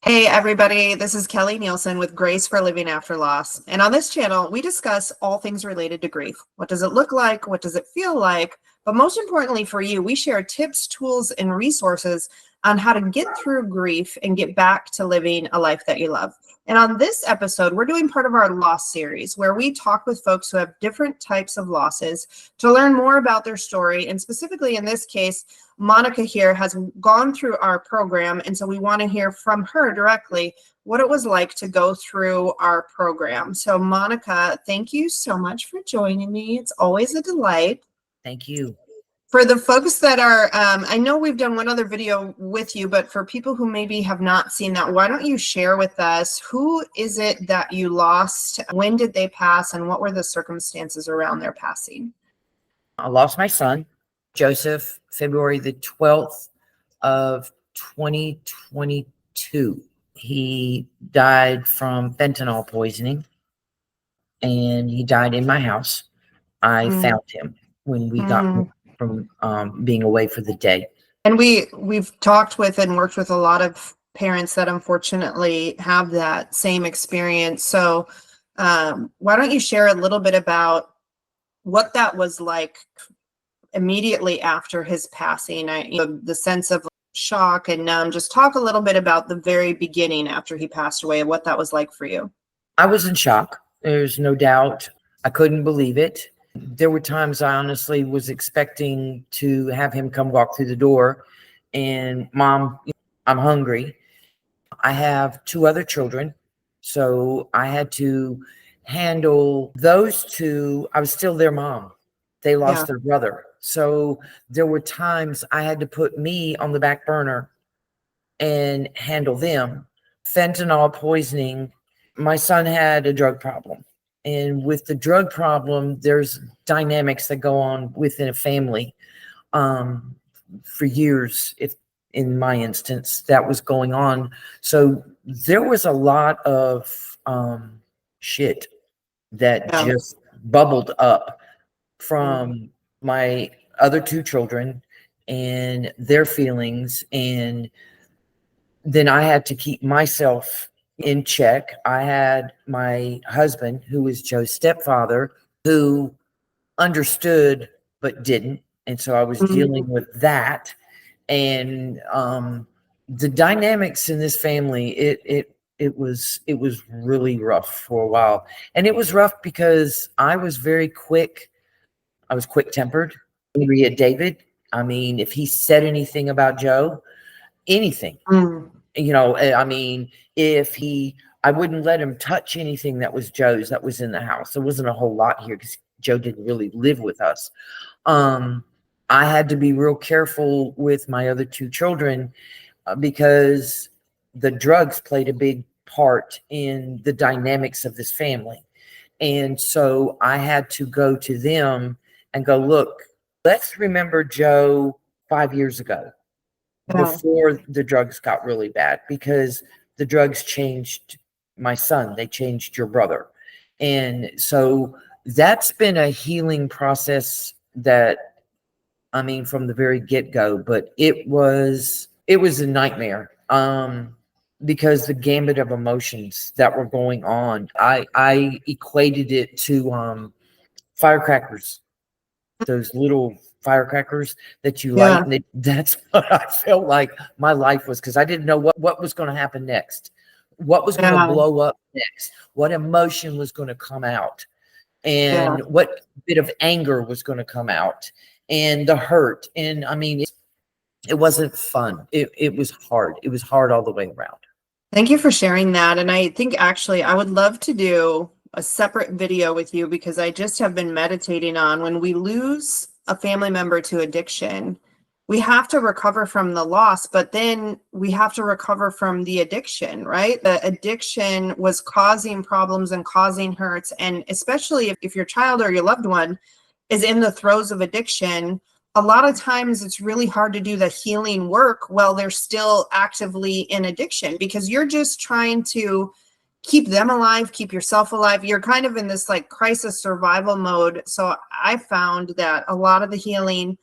Hey everybody, this is Kelly Nielsen with Grace for Living After Loss. And on this channel, we discuss all things related to grief. What does it look like? What does it feel like? But most importantly for you, we share tips, tools, and resources on how to get through grief and get back to living a life that you love. And on this episode, we're doing part of our loss series where we talk with folks who have different types of losses to learn more about their story. And specifically in this case, Monica here has gone through our program. And so we want to hear from her directly what it was like to go through our program. So Monica, thank you so much for joining me. It's always a delight. Thank you. For the folks that are, I know we've done one other video with you, but for people who maybe have not seen that, why don't you share with us, who is it that you lost? When did they pass? And what were the circumstances around their passing? I lost my son, Joseph, February the 12th of 2022. He died from fentanyl poisoning, and he died in my house. I found him when we got home from being away for the day. And we've talked with and worked with a lot of parents that unfortunately have that same experience. So why don't you share a little bit about what that was like immediately after his passing? The sense of shock and numb. Just talk a little bit about the very beginning after he passed away and what that was like for you. I was in shock. There's no doubt. I couldn't believe it. There were times I honestly was expecting to have him come walk through the door and, Mom, I'm hungry. I have two other children, so I had to handle those two. I was still their mom. They lost their brother. So there were times I had to put me on the back burner and handle them. Fentanyl poisoning. My son had a drug problem. And with the drug problem, there's dynamics that go on within a family. For years, if in my instance, that was going on. So there was a lot of shit that just bubbled up from my other two children and their feelings. And then I had to keep myself in check. I had my husband, who was Joe's stepfather, who understood but didn't, and so I was dealing with that. And the dynamics in this family, it was really rough for a while. And it was rough because I was very quick. I was quick-tempered, angry at David. I mean, if he said anything about Joe, anything, I mean, I wouldn't let him touch anything that was Joe's that was in the house. There wasn't a whole lot here because Joe didn't really live with us. I had to be real careful with my other two children because the drugs played a big part in the dynamics of this family. And so I had to go to them and go, look, let's remember Joe 5 years ago. Before the drugs got really bad, because the drugs changed my son. They changed your brother. And so that's been a healing process that, I mean, from the very get-go, but it was a nightmare because the gambit of emotions that were going on, I equated it to firecrackers, those little firecrackers that you light. That's what I felt like my life was, because I didn't know what was going to happen next, what was going to blow up next, what emotion was going to come out, and what bit of anger was going to come out, and the hurt. And I mean, it wasn't fun. It was hard. It was hard all the way around. Thank you for sharing that. And I think actually I would love to do a separate video with you, because I just have been meditating on when we lose a family member to addiction, we have to recover from the loss, but then we have to recover from the addiction, right? The addiction was causing problems and causing hurts. And especially if your child or your loved one is in the throes of addiction, a lot of times it's really hard to do the healing work while they're still actively in addiction, because you're just trying to keep them alive, keep yourself alive. You're kind of in this like crisis survival mode. So I found that a lot of the healing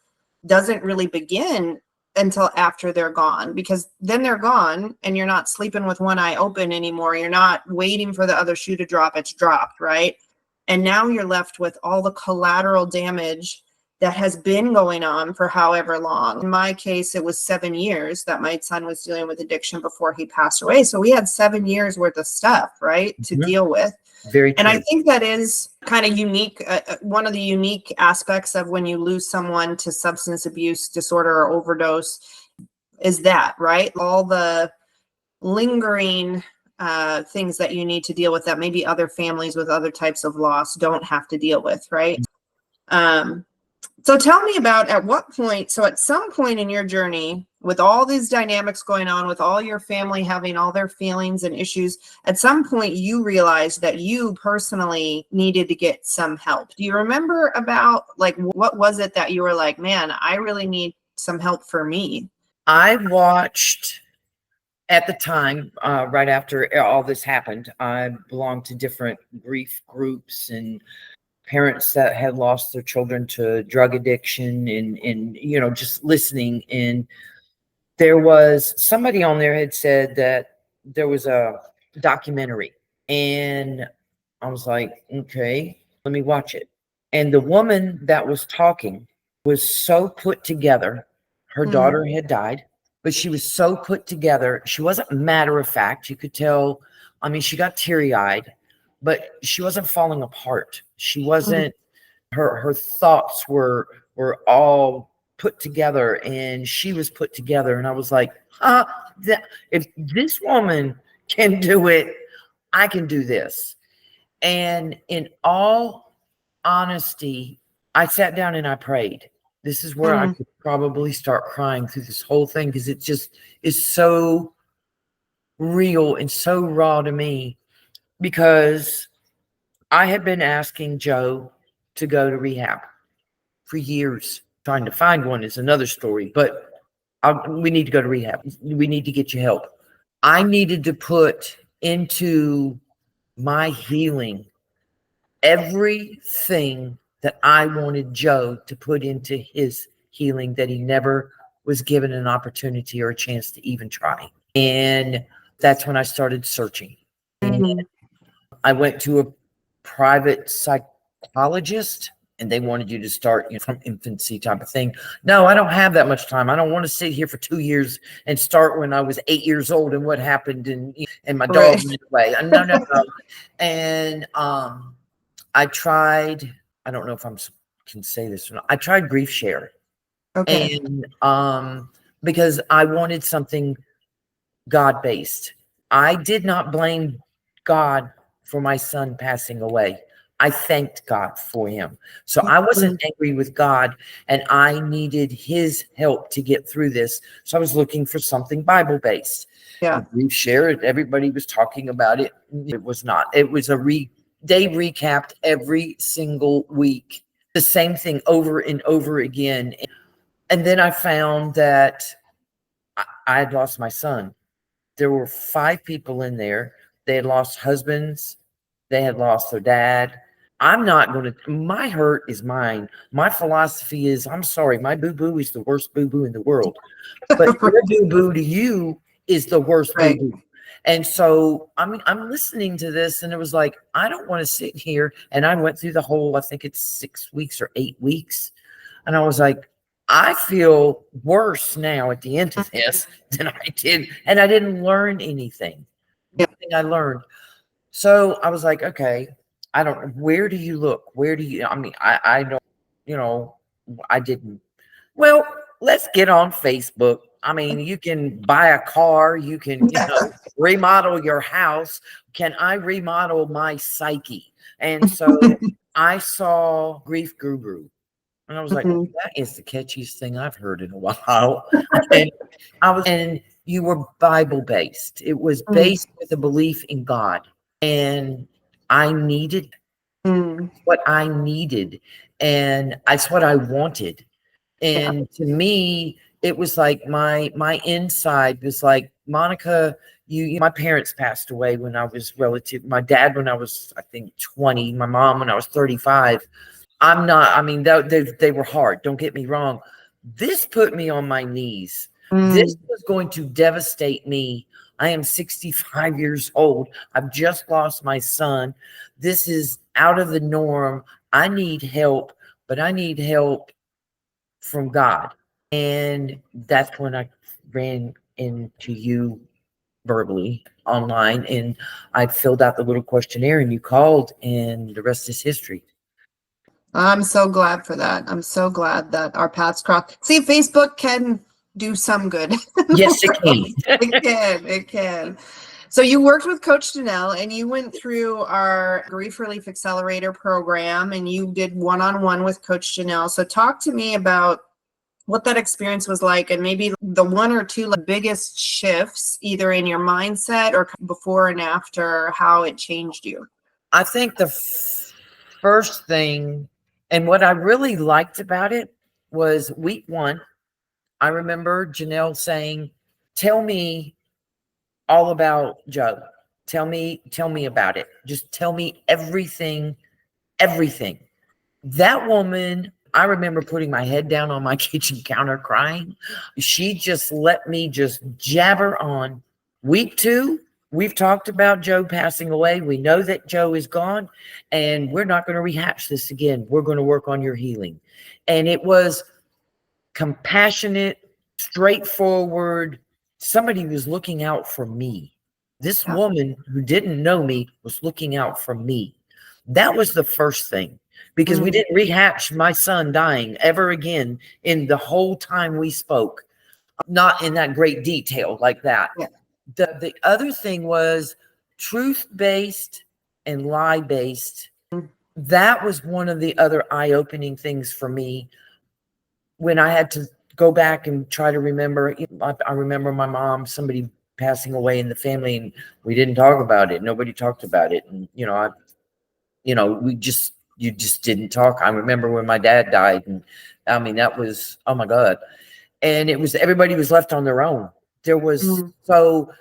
doesn't really begin until after they're gone, because then they're gone and you're not sleeping with one eye open anymore. You're not waiting for the other shoe to drop. It's dropped, right? And now you're left with all the collateral damage that has been going on for however long. In my case, it was 7 years that my son was dealing with addiction before he passed away. So we had 7 years worth of stuff, right, to deal with. Very true. And I think that is kind of unique. One of the unique aspects of when you lose someone to substance abuse disorder or overdose is that, right? All the lingering things that you need to deal with that maybe other families with other types of loss don't have to deal with, right? So tell me about at what point, so at some point in your journey, with all these dynamics going on, with all your family having all their feelings and issues, at some point you realized that you personally needed to get some help. Do you remember about, like, what was it that you were like, man, I really need some help for me? I watched at the time, right after all this happened, I belonged to different grief groups and parents that had lost their children to drug addiction and you know, just listening. And there was somebody on there had said that there was a documentary, and I was like, okay, let me watch it. And the woman that was talking was so put together. Her daughter had died, but she was so put together. She wasn't matter of fact. You could tell, I mean, she got teary-eyed, but she wasn't falling apart. She wasn't, her thoughts were all put together, and she was put together. And I was like, if this woman can do it, I can do this. And in all honesty, I sat down and I prayed. This is where I could probably start crying through this whole thing, because it just is so real and so raw to me, because I had been asking Joe to go to rehab for years. Trying to find one is another story, but we need to go to rehab. We need to get you help. I needed to put into my healing everything that I wanted Joe to put into his healing that he never was given an opportunity or a chance to even try. And that's when I started searching. And I went to a private psychologist, and they wanted you to start, you know, from infancy type of thing. No, I don't have that much time. I don't want to sit here for 2 years and start when I was 8 years old and what happened and my dog went away. No. And I tried, I don't know if I can say this or not. I tried Grief Share. Okay. And because I wanted something God-based. I did not blame God for my son passing away. I thanked God for him. So I wasn't angry with God, and I needed his help to get through this. So I was looking for something Bible-based. Yeah. Grief Share, everybody was talking about it. It was not. It was they recapped every single week, the same thing over and over again. And then I found that I had lost my son. There were 5 people in there. They had lost husbands. They had lost their dad. I'm not going to, my hurt is mine. My philosophy is, I'm sorry, my boo-boo is the worst boo-boo in the world. But your boo-boo to you is the worst boo-boo. And so, I mean, I'm listening to this, and it was like, I don't want to sit here. And I went through the whole, I think it's 6 weeks or 8 weeks. And I was like, I feel worse now at the end of this than I did. And I didn't learn anything. Nothing I learned. So I was like, okay, I don't, where do you look? Where do you, I mean, I don't, you know, I didn't. Well, let's get on Facebook. I mean, you can buy a car, you can, you know, remodel your house. Can I remodel my psyche? And so I saw Grief Guru. And I was like, that is the catchiest thing I've heard in a while. And you were Bible-based. It was based with a belief in God. And I needed what I needed. And that's what I wanted. And to me, it was like my inside was like, Monica, my parents passed away when I was my dad when I was, I think, 20, my mom when I was 35. I'm not, I mean, they were hard, don't get me wrong, This put me on my knees. Mm. This was going to devastate me. I am 65 years old. I've just lost my son. This is out of the norm. I need help, but I need help from God. And that's when I ran into you verbally online, and I filled out the little questionnaire, and you called, and the rest is history. I'm so glad for that. I'm so glad that our paths cross. See, Facebook can do some good. Yes, it can. It can. It can. So you worked with Coach Danelle, and you went through our Grief Relief Accelerator program, and you did one-on-one with Coach Danelle. So talk to me about what that experience was like, and maybe the one or two biggest shifts, either in your mindset or before and after, how it changed you. I think the first thing, and what I really liked about it, was week one. I remember Janelle saying, tell me all about Joe. Tell me about it. Just tell me everything. That woman, I remember putting my head down on my kitchen counter crying. She just let me just jabber on. Week two, we've talked about Joe passing away. We know that Joe is gone, and we're not going to rehash this again. We're going to work on your healing. And it was compassionate, straightforward. Somebody was looking out for me. This woman who didn't know me was looking out for me. That was the first thing, because we didn't rehash my son dying ever again in the whole time we spoke. Not in that great detail like that. Yeah. The other thing was truth-based and lie-based. That was one of the other eye-opening things for me when I had to go back and try to remember. I remember my mom, somebody passing away in the family, and we didn't talk about it. Nobody talked about it. And, you just didn't talk. I remember when my dad died, and I mean, that was, oh my God. And it was, everybody was left on their own. There was, so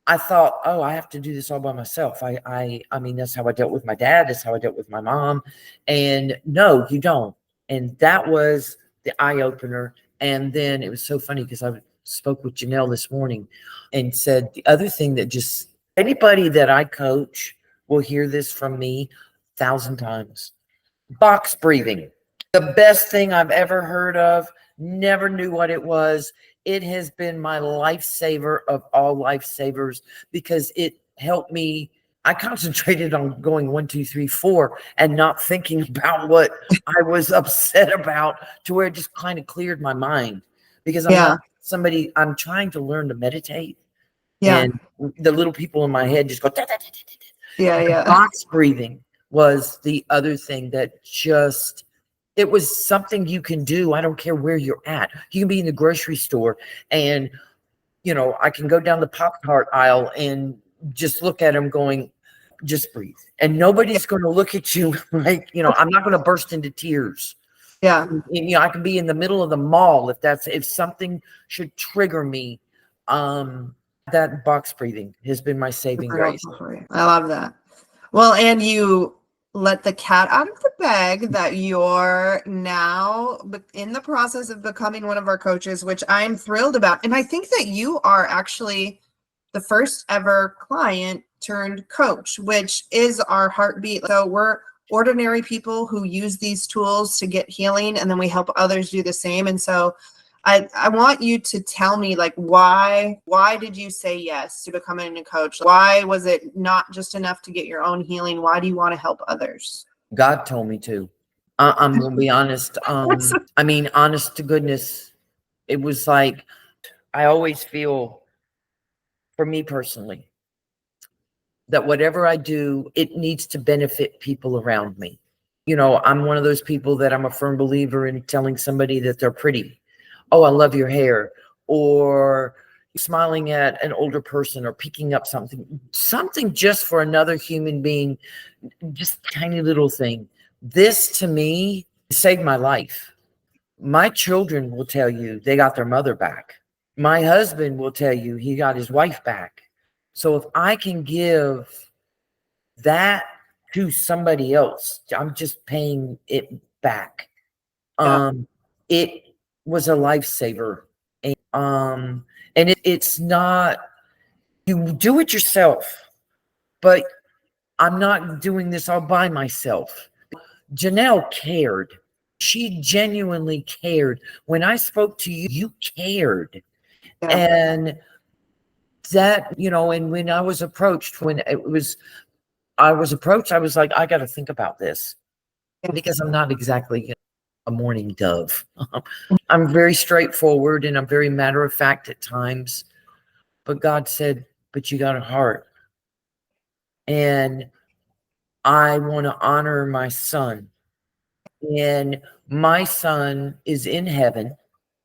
I thought, oh, I have to do this all by myself. I mean, that's how I dealt with my dad. That's how I dealt with my mom. And no, you don't. And that was the eye opener. And then it was so funny because I spoke with Janelle this morning and said the other thing that just, anybody that I coach will hear this from me 1,000 times. Box breathing. The best thing I've ever heard of. Never knew what it was. It has been my lifesaver of all lifesavers, because it helped me. I concentrated on going 1, 2, 3, 4 and not thinking about what I was upset about, to where it just kind of cleared my mind, because I'm not somebody, I'm trying to learn to meditate. And the little people in my head just go, da, da, da, da, da. Box breathing was the other thing that just, it was something you can do. I don't care where you're at. You can be in the grocery store, and, I can go down the Pop-Tart aisle and just look at them going, just breathe. And nobody's going to look at you like, I'm not going to burst into tears. Yeah. And, I can be in the middle of the mall if something should trigger me. That box breathing has been my saving grace. I love that. Well, and you let the cat out of the bag that you're now in the process of becoming one of our coaches, which I'm thrilled about. And I think that you are actually the first ever client turned coach, which is our heartbeat. So we're ordinary people who use these tools to get healing, and then we help others do the same. And so I want you to tell me, why did you say yes to becoming a coach? Why was it not just enough to get your own healing? Why do you want to help others? God told me to. I'm going to be honest. I mean, honest to goodness, it was like, I always feel, for me personally, that whatever I do, it needs to benefit people around me. I'm one of those people that I'm a firm believer in telling somebody that they're pretty. Oh, I love your hair. Or smiling at an older person, or picking up something just for another human being, just tiny little thing. This to me saved my life. My children will tell you they got their mother back. My husband will tell you he got his wife back. So if I can give that to somebody else, I'm just paying it back. It was a lifesaver. And it's not, you do it yourself, but I'm not doing this all by myself. Janelle cared. She genuinely cared. When I spoke to you, you cared. Yeah. And that, and when I was approached, I was like, I got to think about this, because I'm not exactly a morning dove. I'm very straightforward and I'm very matter of fact at times. But God said, but you got a heart. And I want to honor my son. And my son is in heaven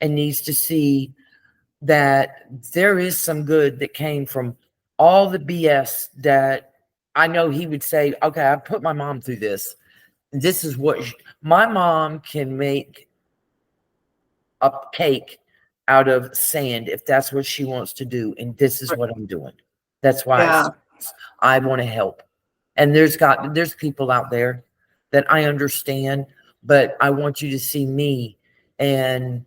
and needs to see that there is some good that came from all the BS that I know he would say, okay, I put my mom through this. This is what my mom can make a cake out of sand if that's what she wants to do. And this is what I'm doing. That's why I want to help. And there's people out there that I understand, but I want you to see me. And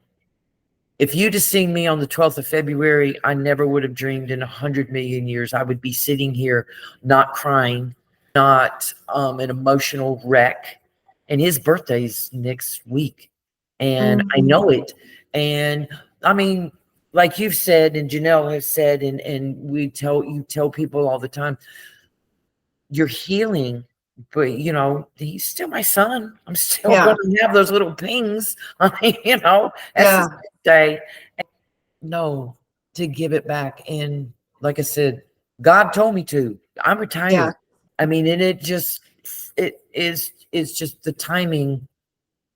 if you'd have seen me on the 12th of February, I never would have dreamed in 100 million years I would be sitting here not crying, not an emotional wreck. And his birthday's next week. And I know it. And I mean, like you've said, and Janelle has said, and you tell people all the time, you're healing, but he's still my son. I'm still going to have those little pings, that's his day. No, to give it back. And like I said, God told me to. I'm retired. Yeah. I mean, and it's just the timing.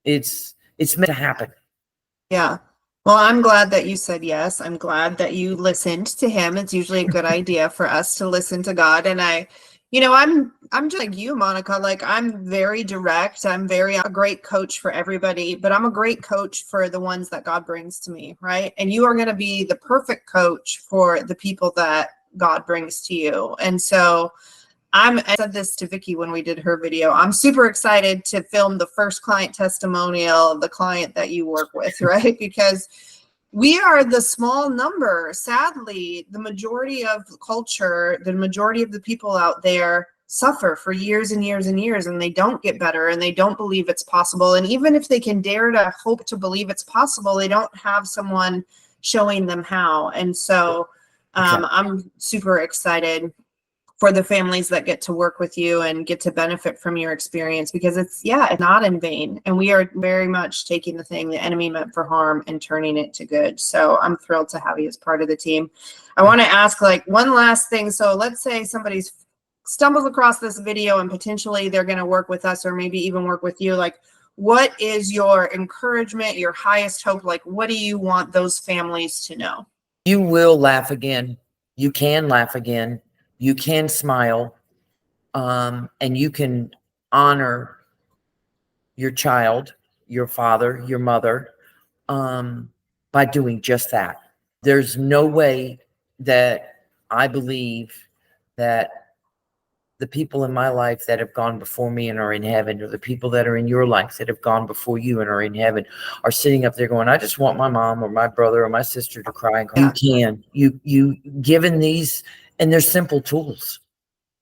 It's meant to happen. Yeah. Well, I'm glad that you said yes. I'm glad that you listened to him. It's usually a good idea for us to listen to God. And I'm just like you, Monica. Like, I'm very direct. I'm a great coach for everybody, but I'm a great coach for the ones that God brings to me, right? And you are going to be the perfect coach for the people that God brings to you. And so I said this to Vicki when we did her video. I'm super excited to film the first client testimonial, the client that you work with, right? Because we are the small number. Sadly, the majority of culture, the majority of the people out there suffer for years and years and years, and they don't get better, and they don't believe it's possible. And even if they can dare to hope to believe it's possible, they don't have someone showing them how. And so I'm super excited for the families that get to work with you and get to benefit from your experience, because it's not in vain. And we are very much taking the thing the enemy meant for harm and turning it to good. So I'm thrilled to have you as part of the team. I want to ask one last thing. So let's say somebody stumbles across this video and potentially they're going to work with us, or maybe even work with you. What is your encouragement, your highest hope? What do you want those families to know? You will laugh again. You can laugh again. You can smile, and you can honor your child, your father, your mother, by doing just that. There's no way that I believe that the people in my life that have gone before me and are in heaven, or the people that are in your life that have gone before you and are in heaven, are sitting up there going, I just want my mom or my brother or my sister to cry. You given these. And they're simple tools.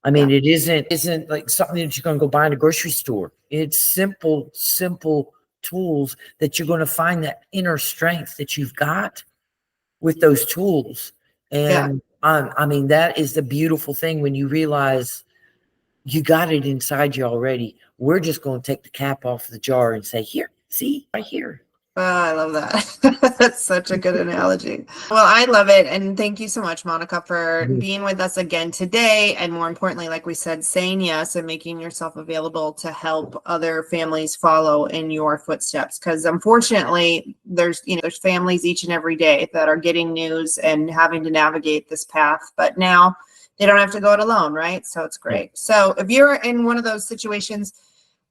I mean, it isn't like something that you're going to go buy in a grocery store. It's simple tools that you're going to find that inner strength that you've got with those tools. And I mean, that is the beautiful thing when you realize you got it inside you already. We're just going to take the cap off the jar and say, here, see, right here. Oh, I love that. That's such a good analogy. Well, I love it. And thank you so much, Monica, for being with us again today. And more importantly, like we said, saying yes and making yourself available to help other families follow in your footsteps. Because unfortunately, there's families each and every day that are getting news and having to navigate this path. But now they don't have to go it alone, right? So it's great. So if you're in one of those situations,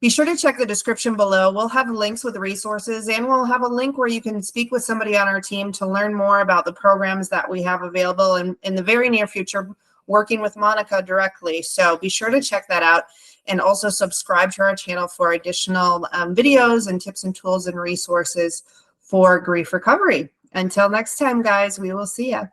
be sure to check the description below. We'll have links with resources, and we'll have a link where you can speak with somebody on our team to learn more about the programs that we have available, and in the very near future, working with Monica directly. So be sure to check that out, and also subscribe to our channel for additional videos and tips and tools and resources for grief recovery. Until next time, guys, we will see you.